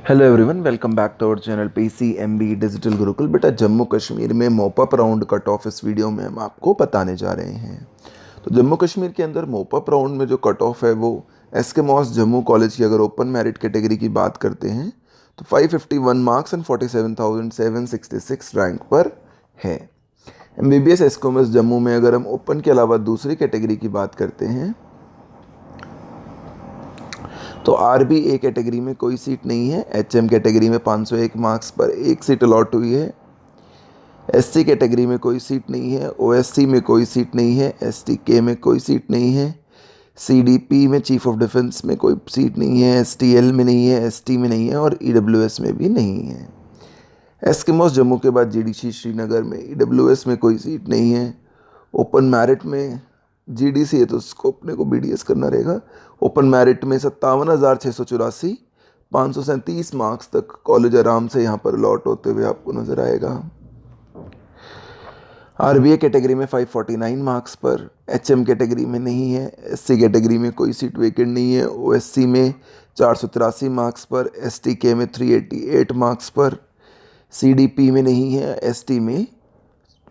Hello everyone, welcome back to our channel PCMB digital Gurukul. बेटा, जम्मू कश्मीर में mop up round cut off इस video में हम आपको बताने जा रहे हैं। तो जम्मू कश्मीर के अंदर मोपअप राउंड में जो कट ऑफ है वो SK मॉस जम्मू कॉलेज की अगर ओपन मेरिट कैटेगरी की बात करते हैं तो 551 मार्क्स एंड 47,766 रैंक पर है। MBBS SK कॉमर्स जम्मू में अगर हम ओपन के अलावा दूसरी कैटेगरी की बात करते हैं तो RBA कैटेगरी में कोई सीट नहीं है। HM कैटेगरी में 501 मार्क्स पर एक सीट अलॉट हुई है। SC कैटेगरी में कोई सीट नहीं है। OSC में कोई सीट नहीं है। STK में कोई सीट नहीं है। CDP में चीफ ऑफ डिफेंस में कोई सीट नहीं है। STL में नहीं है। ST में नहीं है और EWS में भी नहीं है। SK मॉस जम्मू के बाद GDC श्रीनगर में EWS में कोई सीट नहीं है। ओपन मेरिट में GDC है तो उसको अपने को BDS करना रहेगा। ओपन मेरिट में 57,684 537 मार्क्स तक कॉलेज आराम से यहाँ पर लॉट होते हुए आपको नजर आएगा। RBA कैटेगरी में 549 मार्क्स पर, HM कैटेगरी में नहीं है। SC कैटेगरी में कोई सीट वेकेंट नहीं है। OSC में 483 मार्क्स पर, STK में 388 मार्क्स पर, CDP में नहीं है। ST में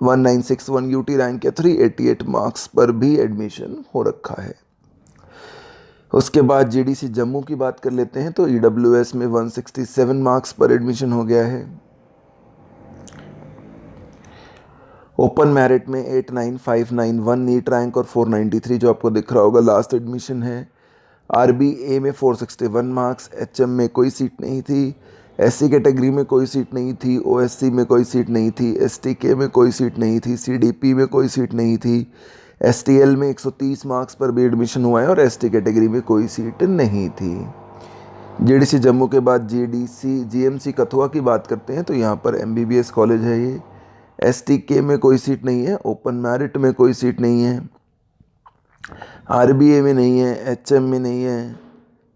1961 UT रैंक है, 388 मार्क्स पर भी एडमिशन हो रखा है। उसके बाद GDC जम्मू की बात कर लेते हैं तो EWS में 167 मार्क्स पर एडमिशन हो गया है। ओपन मेरिट में 89591 नीट रैंक और 493 जो आपको दिख रहा होगा लास्ट एडमिशन है। RBA में 461 मार्क्स। HM में कोई सीट नहीं थी। SC कैटेगरी में कोई सीट नहीं थी। OSC में कोई सीट नहीं थी। STK में कोई सीट नहीं थी। CDP में कोई सीट नहीं थी। STL में 130 मार्क्स पर भी एडमिशन हुआ है और ST कैटेगरी में कोई सीट नहीं थी। GDC जम्मू के बाद GMC कथुआ की बात करते हैं तो यहाँ पर MBBS कॉलेज है ये। STK में कोई सीट नहीं है। ओपन मेरिट में कोई सीट नहीं है। RBA में नहीं है। HM में नहीं है।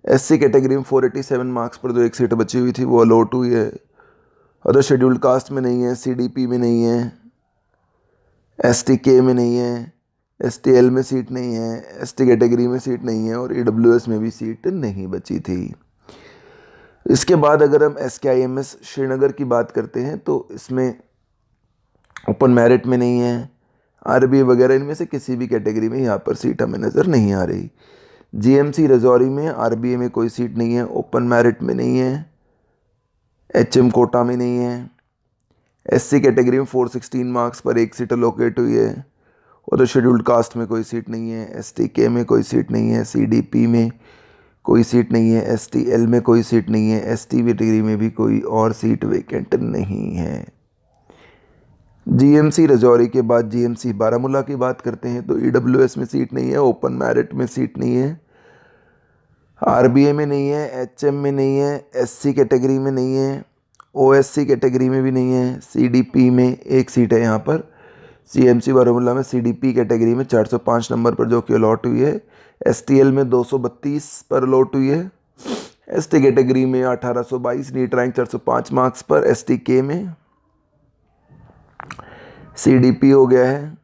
SC कैटेगरी में 487 मार्क्स पर जो एक सीट बची हुई थी वो अलॉट हुई है। अदर शेड्यूल्ड कास्ट में नहीं है। CDP में नहीं है। STK में नहीं है। STL में सीट नहीं है। ST कैटेगरी में सीट नहीं है और EWS में भी सीट नहीं बची थी। इसके बाद अगर हम SKIMS श्रीनगर की बात करते हैं तो इसमें ओपन मेरिट में नहीं है। RBA वगैरह इनमें से किसी भी कैटेगरी में यहाँ पर सीट हमें नज़र नहीं आ रही। GMC रजौरी में RBA में कोई सीट नहीं है। ओपन मेरिट में नहीं है। HM कोटा में नहीं है। SC कैटेगरी में 416 मार्क्स पर एक सीट अलोकेट हुई है और शेड्यूल्ड कास्ट में कोई सीट नहीं है। STK में कोई सीट नहीं है। CDP में कोई सीट नहीं है। STL में कोई सीट नहीं है। ST कैटेगरी में भी कोई और सीट वेकेंट नहीं है। GMC रजौरी के बाद GMC बारामूला की बात करते हैं तो EWS में सीट नहीं है। ओपन मेरिट में सीट नहीं है। RBA में नहीं है। HM में नहीं है। SC कैटेगरी में नहीं है। OSC कैटेगरी में भी नहीं है। CDP में एक सीट है यहाँ पर। CMC बारामूला में CDP कैटेगरी में 405 नंबर पर जो कि अलॉट हुई है। STL में 232 पर अलॉट हुई है। ST कैटेगरी में 1822 नीट रैंक 405 मार्क्स पर। STK में CDP हो गया है।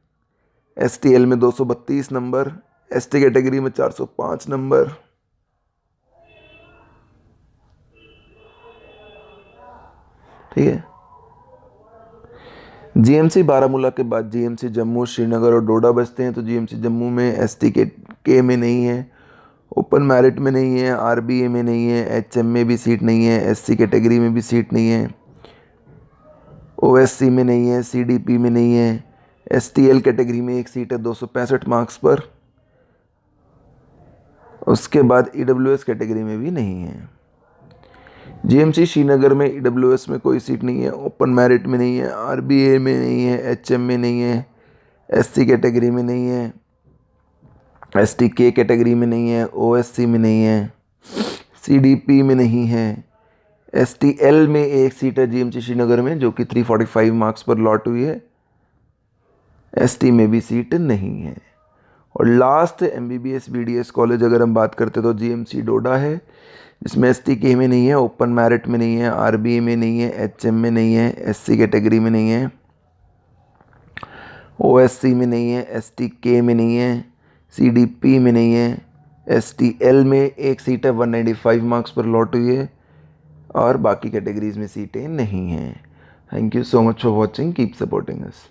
STL में 232 नंबर। ST कैटेगरी में 405 नंबर। ठीक है। GMC बारामूला के बाद GMC जम्मू श्रीनगर और डोडा बचते हैं तो GMC जम्मू में ST के में नहीं है। ओपन मेरिट में नहीं है। RBA में नहीं है। HM में भी सीट नहीं है। SC कैटेगरी में भी सीट नहीं है। OSC में नहीं है। CDP में नहीं है। STL कैटेगरी में एक सीट है 265 मार्क्स पर। उसके बाद EWS कैटेगरी में भी नहीं है। GMC श्रीनगर में EWS में कोई सीट नहीं है। ओपन मेरिट में नहीं है। RBA में नहीं है। HM में नहीं है। SC कैटेगरी में नहीं है। STK कैटेगरी में नहीं है। OSC में नहीं है। CDP में नहीं है। STL में एक सीट है GMC श्रीनगर में जो कि 345 मार्क्स पर लॉट हुई है। ST में भी सीट नहीं है। और लास्ट MBBS BDS कॉलेज अगर हम बात करते तो GMC डोडा है जिसमें STK में नहीं है। ओपन मेरिट में नहीं है। RBA में नहीं है। HM में नहीं है। SC कैटेगरी में नहीं है। OSC में नहीं है। STK में नहीं है। CDP में नहीं है। STL में एक सीट है 195 मार्क्स पर लॉट हुई है और बाकी कैटेगरीज में सीटें नहीं हैं। Thank you so much for watching, keep supporting us.